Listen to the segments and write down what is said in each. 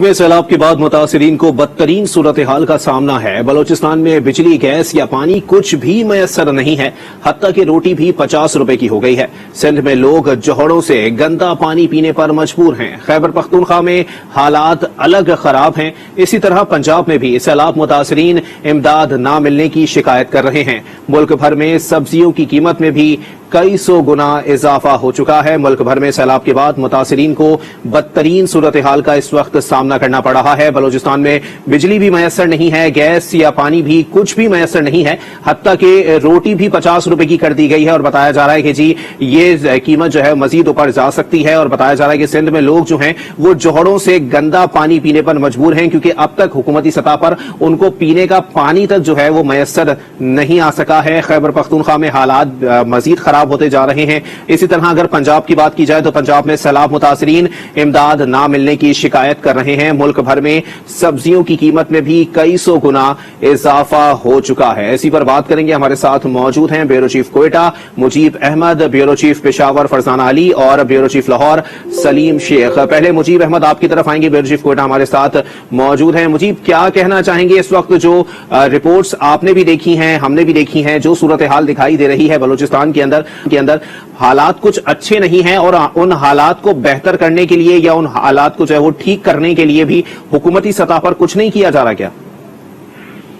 में सैलाब के बाद मुतासिरीन को बदतरीन सूरत हाल का सामना है। बलोचिस्तान में बिजली, गैस या पानी कुछ भी मैसर नहीं है। हत्ता कि रोटी भी 50 रुपए की हो गई है। सिंध में लोग जोहड़ों से गंदा पानी पीने पर मजबूर हैं। खैबर पख्तूनख्वा में हालात अलग खराब हैं। इसी तरह पंजाब में भी सैलाब मुतासिरीन इमदाद न मिलने की शिकायत कर रहे हैं। मुल्क भर में सब्जियों की कीमत में भी कई सौ गुना इजाफा हो चुका है। मुल्क भर में सैलाब के बाद मुतासिरीन को बदतरीन सूरत हाल का इस वक्त सामना करना पड़ रहा है। बलोचिस्तान में बिजली भी मैसर नहीं है, गैस या पानी भी कुछ भी मैसर नहीं है। हत्ता कि रोटी भी 50 रुपए की कर दी गई है और बताया जा रहा है कि जी ये कीमत जो है मजीद ऊपर जा सकती है। और बताया जा रहा है कि सिंध में लोग जो हैं वो जोहड़ों से गंदा पानी पीने पर मजबूर हैं, क्योंकि अब तक हुकूमती सतह पर उनको पीने का पानी तक जो है वो मैसर नहीं आ सका है। खैबर पख्तूनख्वा में हालात मजीद खराब होते जा रहे हैं। इसी तरह अगर पंजाब की बात की जाए तो पंजाब में सैलाब मुतासिरीन इमदाद ना मिलने की शिकायत कर रहे हैं। मुल्क भर में सब्जियों की कीमत में भी कई सौ गुना इजाफा हो चुका है। इसी पर बात करेंगे। हमारे साथ मौजूद हैं bureau chief Quetta Mujeeb Ahmed, bureau chief Peshawar Farzana Ali और ब्यूरो चीफ लाहौर सलीम शेख। पहले मुजीब अहमद आपकी तरफ आएंगे। ब्यूरो चीफ कोयटा हमारे साथ मौजूद हैं। मुजीब, क्या कहना चाहेंगे इस वक्त जो रिपोर्ट्स आपने भी देखी हैं, हमने भी देखी हैं, जो सूरत हाल दिखाई दे रही है बलूचिस्तान के अंदर हालात कुछ अच्छे नहीं हैं और उन हालात को बेहतर करने के लिए या उन हालात को जो है वो ठीक करने के लिए भी हुकूमती सतह पर कुछ नहीं किया जा रहा क्या?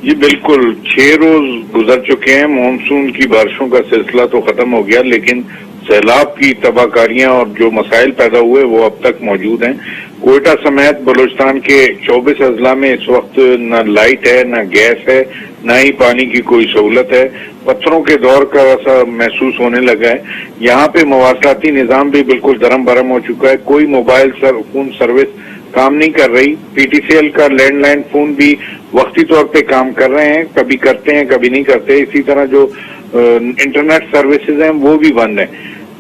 जी बिल्कुल, 6 रोज गुजर चुके हैं। मानसून की बारिशों का सिलसिला तो खत्म हो गया, लेकिन सैलाब की तबाहकारियां और जो मसाइल पैदा हुए वो अब तक मौजूद हैं। कोयटा समेत बलूचिस्तान के 24 अजला में इस वक्त न लाइट है, न गैस है, न ही पानी की कोई सहूलत है। पत्थरों के दौर का ऐसा महसूस होने लगा है। यहाँ पे मवासलाती निजाम भी बिल्कुल दरम बरम हो चुका है। कोई मोबाइल फोन सर्विस काम नहीं कर रही। पीटीसीएल का लैंडलाइन फोन भी वक्ती तौर पे काम कर रहे हैं, कभी करते हैं कभी नहीं करते। इसी तरह जो इंटरनेट सर्विसेज हैं वो भी बंद हैं।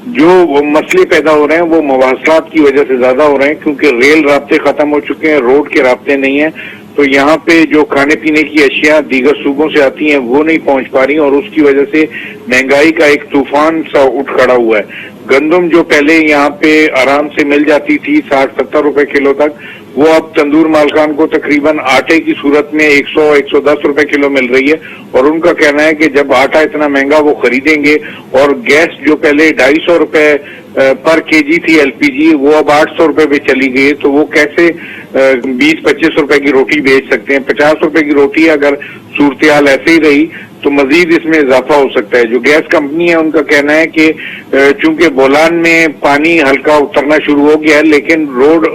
जो वो मसले पैदा हो रहे हैं वो मवासलात की वजह से ज्यादा हो रहे हैं, क्योंकि रेल राब्ते खत्म हो चुके हैं, रोड के राब्ते नहीं है। तो यहाँ पे जो खाने पीने की अशिया दीगर सूबों से आती हैं वो नहीं पहुंच पा रही और उसकी वजह से महंगाई का एक तूफान सा उठ खड़ा हुआ है। गंदम जो पहले यहाँ पे आराम से मिल जाती थी 60-70 रुपए किलो तक, वो अब तंदूर मालकान को तकरीबन आटे की सूरत में 100-110 रुपए किलो मिल रही है। और उनका कहना है कि जब आटा इतना महंगा वो खरीदेंगे और गैस जो पहले 250 रुपए पर केजी थी एलपीजी, वो अब 800 रुपए पे चली गई है। तो वो कैसे 20-25 रुपए की रोटी बेच सकते हैं? 50 रुपए की रोटी अगर सूरत हाल ऐसे ही रही तो मजीद इसमें इजाफा हो सकता है। जो गैस कंपनी है उनका कहना है कि चूंकि बोलान में पानी हल्का उतरना शुरू हो गया है, लेकिन रोड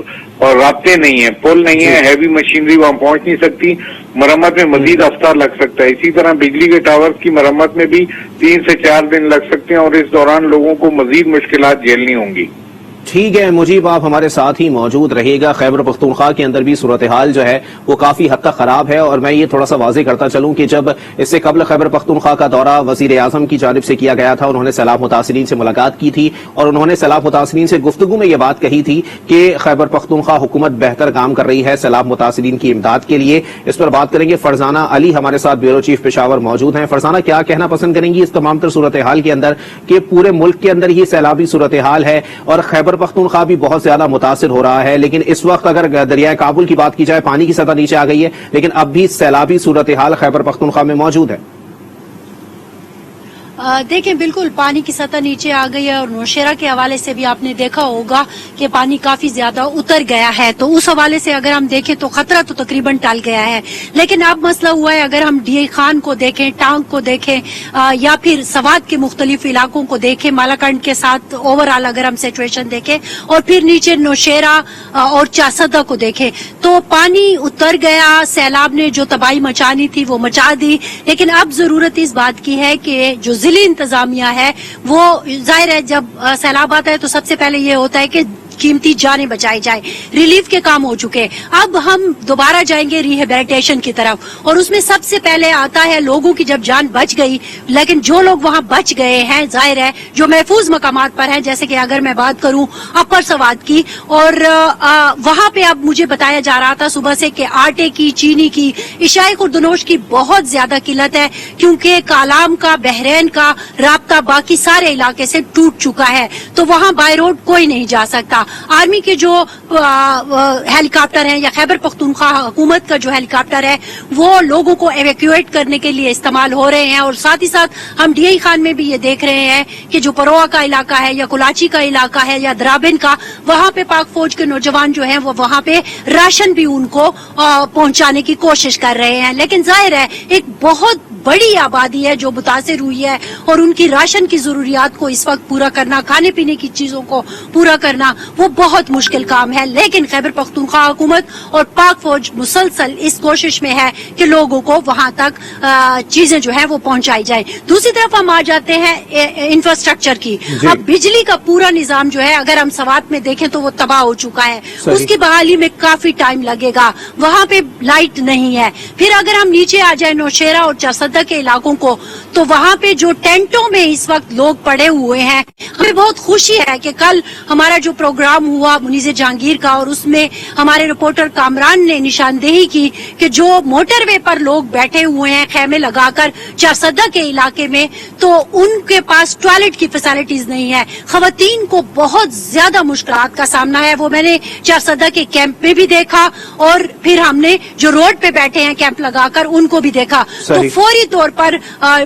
और रास्ते नहीं है, पुल नहीं है, हैवी मशीनरी वहां पहुंच नहीं सकती। मरम्मत में मजीद हफ्ता लग सकता है। इसी तरह बिजली के टावर्स की मरम्मत में भी 3 से 4 दिन लग सकते हैं और इस दौरान लोगों को मजीद मुश्किलात झेलनी होंगी। ठीक है मुजीब, आप हमारे साथ ही मौजूद रहिएगा। खैबर पख्तूनख्वा के अंदर भी सूरत हाल जो है वो काफी हद तक खराब है। और मैं ये थोड़ा सा वाज़ेह करता चलूं कि जब इससे कबल खैबर पख्तूनख्वा का दौरा वजीर आजम की जानिब से किया गया था, उन्होंने सैलाब मुतासिरीन से मुलाकात की थी और उन्होंने सैलाब मुतासिरीन से गुफ्तगू में ये बात कही थी कि खैबर पख्तूनख्वा हुकूमत बेहतर काम कर रही है सैलाब मुतासिरीन की इमदाद के लिए। इस पर बात करेंगे। फरजाना अली हमारे साथ ब्यूरो चीफ पेशावर मौजूद हैं। फरजाना, क्या कहना पसंद करेंगी इस तमाम तर सूरत हाल के अंदर कि पूरे मुल्क के अंदर ही सैलाबी सूरत हाल है और खैबर पख्तूनख्वा भी बहुत ज्यादा मुतासिर हो रहा है, लेकिन इस वक्त अगर दरियाए काबुल की बात की जाए पानी की सतह नीचे आ गई है, लेकिन अब भी सैलाबी सूरत हाल खैबर पख्तूनख्वा में मौजूद है? देखें, बिल्कुल पानी की सतह नीचे आ गई है और नौशेरा के हवाले से भी आपने देखा होगा कि पानी काफी ज्यादा उतर गया है। तो उस हवाले से अगर हम देखें तो खतरा तो तकरीबन टल गया है। लेकिन अब मसला हुआ है, अगर हम डी खान को देखें, टांग को देखें या फिर सवात के मुख्तलिफ इलाकों को देखें, मालाकंड के साथ ओवरऑल अगर हम सिचुएशन देखें और फिर नीचे नौशेरा और चासदा को देखें तो पानी उतर गया। सैलाब ने जो तबाही मचानी थी वो मचा दी। लेकिन अब जरूरत इस बात की है कि जो जिले इंतजामिया है वो जाहिर है जब सैलाब आता है तो सबसे पहले ये होता है कि कीमती जानें बचाई जाए। रिलीफ के काम हो चुके, अब हम दोबारा जाएंगे रिहेबिलिटेशन की तरफ और उसमें सबसे पहले आता है लोगों की जब जान बच गई। लेकिन जो लोग वहां बच गए हैं, जाहिर है जो महफूज मकामात पर हैं, जैसे कि अगर मैं बात करूं अपर सवात की, और वहां पे अब मुझे बताया जा रहा था सुबह से कि आटे की, चीनी की, इशाए खुर्दनोश की बहुत ज्यादा किल्लत है, क्योंकि कालाम का, बहरैन का राब्ता बाकी सारे इलाके से टूट चुका है। तो वहां बाय रोड कोई नहीं जा सकता। आर्मी के जो हेलीकॉप्टर हैं या खैबर पख्तूनख्वा हुकूमत का जो हेलीकॉप्टर है वो लोगों को एवैक्यूएट करने के लिए इस्तेमाल हो रहे हैं। और साथ ही साथ हम डीआई खान में भी ये देख रहे हैं कि जो परोआ का इलाका है या कुलाची का इलाका है या द्राबिन का, वहां पे पाक फौज के नौजवान जो हैं वो वहां पे राशन भी उनको पहुंचाने की कोशिश कर रहे हैं। लेकिन जाहिर है एक बहुत बड़ी आबादी है जो मुतासिर हुई है और उनकी राशन की जरूरियात को इस वक्त पूरा करना, खाने पीने की चीजों को पूरा करना वो बहुत मुश्किल काम है। लेकिन खैबर पख्तूनख्वा हुकूमत और पाक फौज मुसलसल इस कोशिश में है कि लोगों को वहां तक चीजें जो है वो पहुंचाई जाए। दूसरी तरफ हम आ जाते हैं इंफ्रास्ट्रक्चर की। अब बिजली का पूरा निजाम जो है अगर हम सवात में देखें तो वो तबाह हो चुका है, उसकी बहाली में काफी टाइम लगेगा, वहां पे लाइट नहीं है। फिर अगर हम नीचे आ जाए नौशेरा और चारसद्दा के इलाकों को, तो वहां पे जो टेंटों में इस वक्त लोग पड़े हुए हैं, हमें बहुत खुशी है कि कल हमारा जो प्रोग्राम हुआ मुनीज़ जहांगीर का और उसमें हमारे रिपोर्टर कामरान ने निशानदेही की कि जो मोटरवे पर लोग बैठे हुए हैं खेमे लगाकर चारसद्दा के इलाके में, तो उनके पास टॉयलेट की फैसिलिटीज नहीं है। खवातीन को बहुत ज्यादा मुश्किलात का सामना है। वो मैंने चारसद्दा के कैंप में भी देखा और फिर हमने जो रोड पे बैठे हैं कैंप लगाकर उनको भी देखा। तो फौरी तौर पर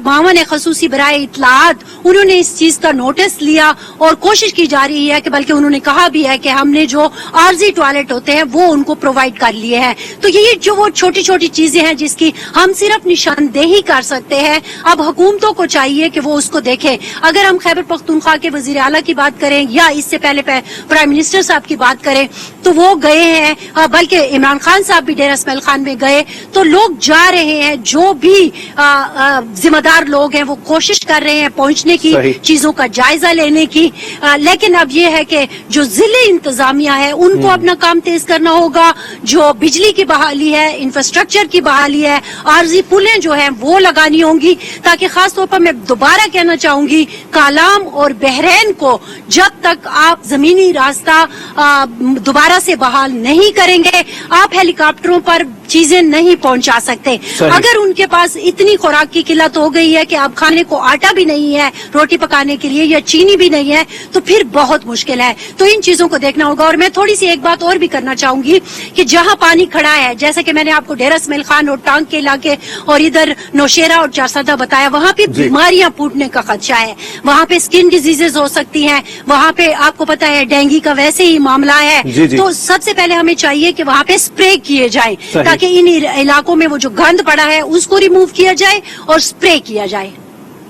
मामन खसूसी बराए इत्तलात उन्होंने इस चीज का नोटिस लिया और कोशिश की जा रही है कि बल्कि उन्होंने कहा भी है कि हमने जो आर्जी टॉयलेट होते हैं वो उनको प्रोवाइड कर लिए हैं। तो ये जो वो छोटी छोटी चीजें हैं जिसकी हम सिर्फ निशानदेही कर सकते हैं, अब हुकूमतों को चाहिए कि वो उसको देखें। अगर हम खैबर पख्तूनख्वा के वजीर आला की बात करें या इससे पहले प्राइम मिनिस्टर साहब की बात करें तो वो गए हैं, बल्कि इमरान खान साहब भी डेरा इस्माइल खान में गए, तो लोग जा रहे हैं, जो भी जिम्मेदार लोग हैं वो कोशिश कर रहे हैं पहुंचने की, चीजों का जायजा लेने की। लेकिन अब ये है कि जो जिले इंतजामिया है उनको अपना काम तेज करना होगा। जो बिजली की बहाली है, इंफ्रास्ट्रक्चर की बहाली है, आर्जी पुलें जो हैं वो लगानी होंगी, ताकि खास तौर पर मैं दोबारा कहना चाहूंगी कालाम और बहरैन को जब तक आप जमीनी रास्ता दोबारा से बहाल नहीं करेंगे, आप हेलीकॉप्टरों पर चीजें नहीं पहुंचा सकते। अगर उनके पास इतनी खुराक की किल्लत हो गई है कि अब खाने को आटा भी नहीं है रोटी पकाने के लिए या चीनी भी नहीं है, तो फिर बहुत मुश्किल है। तो इन चीजों को देखना होगा। और मैं थोड़ी सी एक बात और भी करना चाहूंगी कि जहां पानी खड़ा है, जैसे कि मैंने आपको डेरा इस्माइल खान और टांग के इलाके और इधर नौशेरा और चारसद्दा बताया, वहां पे बीमारियां फूटने का खदशा है, वहां पे स्किन डिजीजेज हो सकती हैं, वहां पे आपको पता है डेंगू का वैसे ही मामला है। तो सबसे पहले हमें चाहिए कि वहां पे स्प्रे किए जाए ताकि इन इलाकों में वो जो गंद पड़ा है उसको रिमूव किया जाए और स्प्रे किया जाए।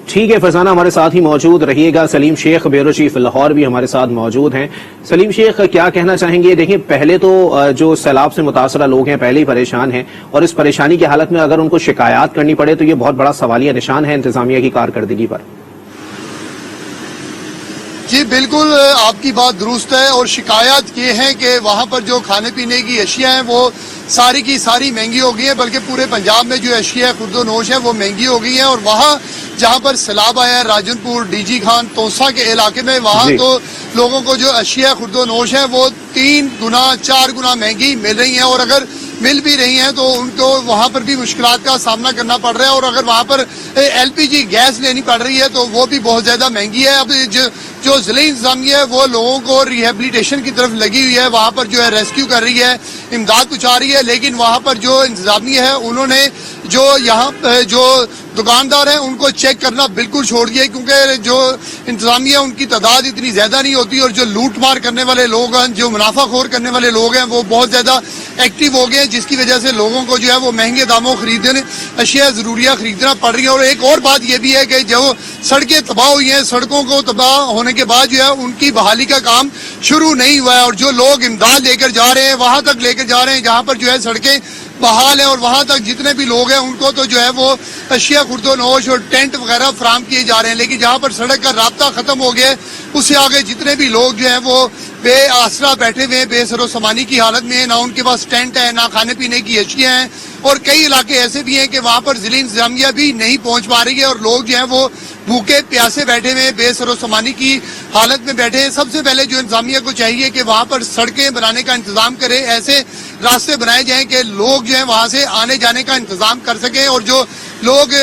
ठीक है फरजाना, हमारे साथ ही मौजूद रहिएगा। सलीम शेख ब्यूरो चीफ लाहौर भी हमारे साथ मौजूद हैं। सलीम शेख, क्या कहना चाहेंगे? देखिए, पहले तो जो सैलाब से मुतासरा लोग हैं पहले ही परेशान हैं और इस परेशानी की हालत में अगर उनको शिकायत करनी पड़े तो ये बहुत बड़ा सवालिया निशान है इंतजामिया की कारकर्दगी पर। जी बिल्कुल, आपकी बात दुरुस्त है। और शिकायत ये है कि वहाँ पर जो खाने पीने की अशिया हैं वो सारी की सारी महंगी हो गई है, बल्कि पूरे पंजाब में जो अशिया खुर्दो नोश है वो महंगी हो गई है। और वहाँ जहाँ पर सैलाब आया है राजनपुर, डीजी खान, तोसा के इलाके में, वहाँ तो लोगों को जो अशिया खुर्दो नोश है वो 3 गुना 4 गुना महंगी मिल रही है। और अगर मिल भी रही हैं तो उनको वहाँ पर भी मुश्किलात का सामना करना पड़ रहा है। और अगर वहाँ पर एलपीजी गैस लेनी पड़ रही है तो वो भी बहुत ज्यादा महंगी है। अब जो जिले इंतजामिया है वो लोगों को रिहेबिलिटेशन की तरफ लगी हुई है, वहाँ पर जो है रेस्क्यू कर रही है, इमदाद पहुँचा रही है। लेकिन वहाँ पर जो इंतजामिया है उन्होंने जो यहाँ जो दुकानदार हैं उनको चेक करना बिल्कुल छोड़ दिया, क्योंकि जो इंतजामिया उनकी तादाद इतनी ज्यादा नहीं होती और जो लूट मार करने वाले लोग हैं, जो मुनाफाखोर करने वाले लोग हैं वो बहुत ज्यादा एक्टिव हो गए, जिसकी वजह से लोगों को जो है वो महंगे दामों खरीदने अशिया जरूरिया खरीदना पड़ रही है। और एक और बात ये भी है कि जो सड़कें तबाह हुई हैं, सड़कों को तबाह होने के बाद जो है उनकी बहाली का काम शुरू नहीं हुआ है। और जो लोग इमदाद लेकर जा रहे हैं वहां तक लेकर जा रहे हैं जहां पर जो है सड़कें बहाल है, और वहां तक जितने भी लोग हैं उनको तो जो है वो अशिया खुर्दो नोश और टेंट वगैरह फराम किए जा रहे हैं। लेकिन जहां पर सड़क का राब्ता खत्म हो गया, उससे आगे जितने भी लोग जो है वो बेआसरा बैठे हुए हैं, बेसरो सामानी की हालत में, ना उनके पास टेंट है, ना खाने पीने की अशिया हैं। और कई इलाके ऐसे भी हैं कि वहां पर जिले इंतजामिया भी नहीं पहुंच पा रही है और लोग जो है वो भूखे प्यासे बैठे हुए, बेसरो सामानी की हालत में बैठे हैं। सबसे पहले जो इंतजामिया को चाहिए कि वहां पर सड़कें बनाने का इंतजाम करे, ऐसे रास्ते बनाए जाएं कि लोग जो है वहां से आने जाने का इंतजाम कर सकें। और जो लोग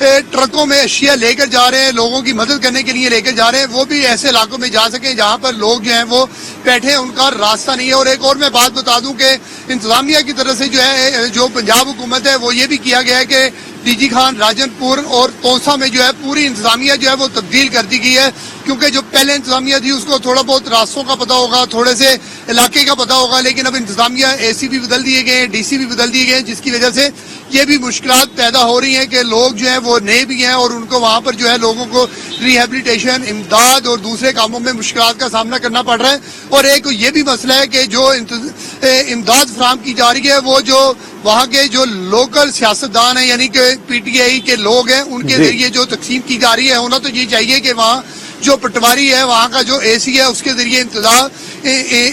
ट्रकों में अशिया लेकर जा रहे हैं, लोगों की मदद करने के लिए लेकर जा रहे हैं, वो भी ऐसे इलाकों में जा सकें जहां पर लोग जो हैं वो बैठे हैं, उनका रास्ता नहीं है। और एक और मैं बात बता दूं कि इंतजामिया की तरफ से जो है, जो पंजाब हुकूमत है, वो ये भी किया गया है कि डीजी खान, राजनपुर और तोसा में जो है पूरी इंतजामिया जो है वो तब्दील कर दी गई है, क्योंकि जो पहले इंतजामिया थी उसको थोड़ा बहुत रास्तों का पता होगा, थोड़े से इलाके का पता होगा, लेकिन अब इंतजामिया एसी भी बदल दिए गए हैं, डीसी भी बदल दिए गए हैं, जिसकी वजह से ये भी मुश्किलात पैदा हो रही हैं कि लोग जो है वो नए भी हैं और उनको वहां पर जो है लोगों को रिहेबिलिटेशन, इमदाद और दूसरे कामों में मुश्किलात का सामना करना पड़ रहा है। और एक ये भी मसला है कि जो इमदाद फराहम की जा रही है, वो जो वहाँ के जो लोकल सियासतदान हैं, यानी कि पीटीआई के लोग हैं, उनके जरिए जो तकसीम की जा रही है, होना तो ये चाहिए कि वहाँ जो पटवारी है, वहाँ का जो एसी है, उसके जरिए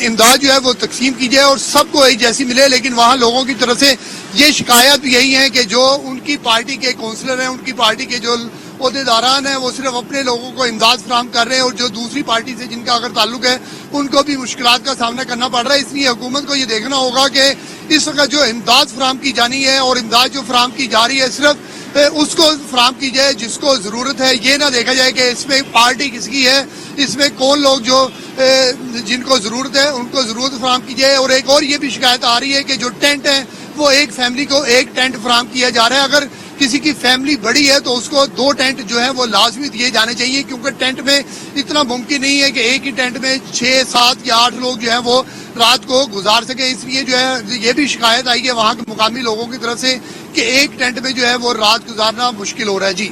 इमदाद जो है वो तकसीम की जाए और सबको एक जैसी मिले। लेकिन वहाँ लोगों की तरफ से ये शिकायत भी यही है कि जो उनकी पार्टी के काउंसलर हैं, उनकी पार्टी के जो ओहदेदारान हैं, वो सिर्फ अपने लोगों को इमदाद फराहम कर रहे हैं और जो दूसरी पार्टी से जिनका अगर ताल्लुक है उनको भी मुश्किलात का सामना करना पड़ रहा है। इसलिए हुकूमत को ये देखना होगा कि इस वक्त जो इमदाद फराहम की जानी है और इमदाद जो फराहम की जा रही है, सिर्फ उसको फराहम की जाए जिसको जरूरत है। ये ना देखा जाए कि इसमें पार्टी किसकी है, इसमें कौन लोग जो जिनको जरूरत है उनको जरूरत फराहम की जाए। और एक और ये भी शिकायत आ रही है कि जो टेंट है वो एक फैमिली को एक टेंट फराहम किया जा रहा है। अगर किसी की फैमिली बड़ी है तो उसको 2 टेंट जो है वो लाजमी दिए जाने चाहिए, क्योंकि टेंट में इतना मुमकिन नहीं है कि एक ही टेंट में 6, 7 या 8 लोग जो है वो रात को गुजार सके। इसलिए जो है ये भी शिकायत आई है वहाँ के मुकामी लोगों की तरफ से कि एक टेंट में जो है वो रात गुजारना मुश्किल हो रहा है। जी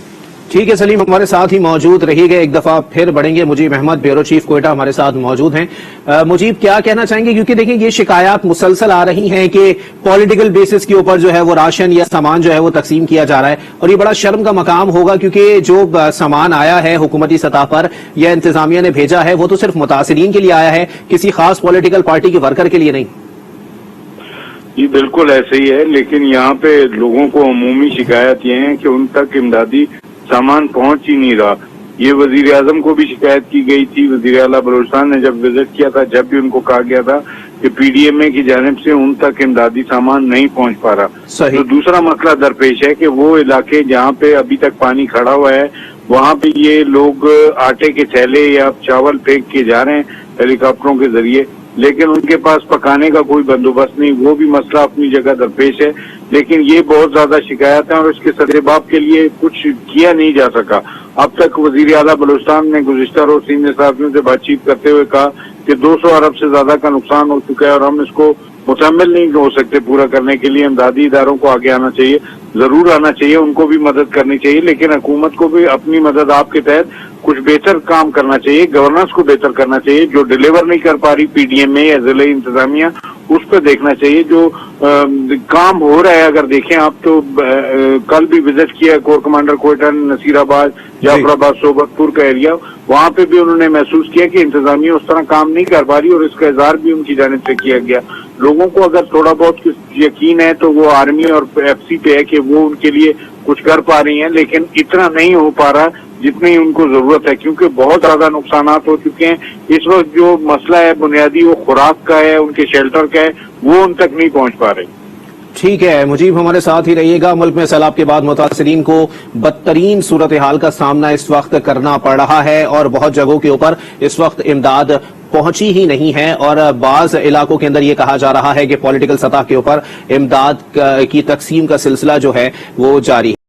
ठीक है सलीम, हमारे साथ ही मौजूद रहिएगा। एक दफा फिर बढ़ेंगे। मुजीब अहमद, ब्यूरो चीफ कोयटा, हमारे साथ मौजूद हैं। मुजीब, क्या कहना चाहेंगे, क्योंकि देखिए ये शिकायत मुसलसल आ रही हैं कि पॉलिटिकल बेसिस के ऊपर जो है वो राशन या सामान जो है वो तकसीम किया जा रहा है, और ये बड़ा शर्म का मकाम होगा क्योंकि जो सामान आया है हुकूमती सतह पर या इंतजामिया ने भेजा है वो तो सिर्फ मुतासिरीन के लिए आया है, किसी खास पॉलिटिकल पार्टी के वर्कर के लिए नहीं। ये बिल्कुल ऐसे ही है, लेकिन यहाँ पे लोगों को अमूमी शिकायत ये है कि उन तक इमदादी सामान पहुंच ही नहीं रहा। ये वजीर आजम को भी शिकायत की गई थी, वजीर आला बलूचिस्तान ने जब विजिट किया था, जब भी उनको कहा गया था कि पीडीएमए की जानिब से उन तक इमदादी सामान नहीं पहुंच पा रहा। तो दूसरा मसला दरपेश है कि वो इलाके जहाँ पे अभी तक पानी खड़ा हुआ है, वहाँ पे ये लोग आटे के थैले या चावल फेंक के जा रहे हैं हेलीकॉप्टरों के जरिए, लेकिन उनके पास पकाने का कोई बंदोबस्त नहीं। वो भी मसला अपनी जगह दरपेश है, लेकिन ये बहुत ज्यादा शिकायत है और इसके सद्देबाब के लिए कुछ किया नहीं जा सका। अब तक वजीर आला बलूचिस्तान ने गुज़िश्ता रोज सीनियर साथियों से बातचीत करते हुए कहा कि 200 अरब से ज्यादा का नुकसान हो चुका है और हम इसको मुकम्मल नहीं हो सकते पूरा करने के लिए। इमदादी इदारों को आगे आना चाहिए, जरूर आना चाहिए, उनको भी मदद करनी चाहिए, लेकिन हुकूमत को भी अपनी मदद आपके तहत कुछ बेहतर काम करना चाहिए, गवर्नेंस को बेहतर करना चाहिए। जो डिलीवर नहीं कर पा रही पीडीएमए या जिले इंतजामिया, उस पर देखना चाहिए। जो काम हो रहा है, अगर देखें आप तो कल भी विजिट किया कोर कमांडर कोयटा ने नसीराबाद, जाफराबाद, सोबतपुर का एरिया, वहां पे भी उन्होंने महसूस किया कि इंतजामिया उस तरह काम नहीं कर पा रही और इसका इज़हार भी उनकी जानिब से किया गया। लोगों को अगर थोड़ा बहुत यकीन है तो वो आर्मी और एफसी पे है कि वो उनके लिए कुछ कर पा रही हैं, लेकिन इतना नहीं हो पा रहा जितनी उनको जरूरत है, क्योंकि बहुत ज्यादा नुकसान हो चुके हैं। इस वक्त जो मसला है बुनियादी वो खुराक का है, उनके शेल्टर का है, वो उन तक नहीं पहुंच पा रही। ठीक है मुजीब, हमारे साथ ही रहिएगा। मुल्क में सैलाब के बाद मुतासिरीन को बदतरीन सूरत हाल का सामना इस वक्त करना पड़ रहा है और बहुत जगहों के ऊपर इस वक्त इमदाद पहुंची ही नहीं है और बाज इलाकों के अंदर ये कहा जा रहा है कि पॉलिटिकल सतह के ऊपर इमदाद की तकसीम का सिलसिला जो है वो जारी है।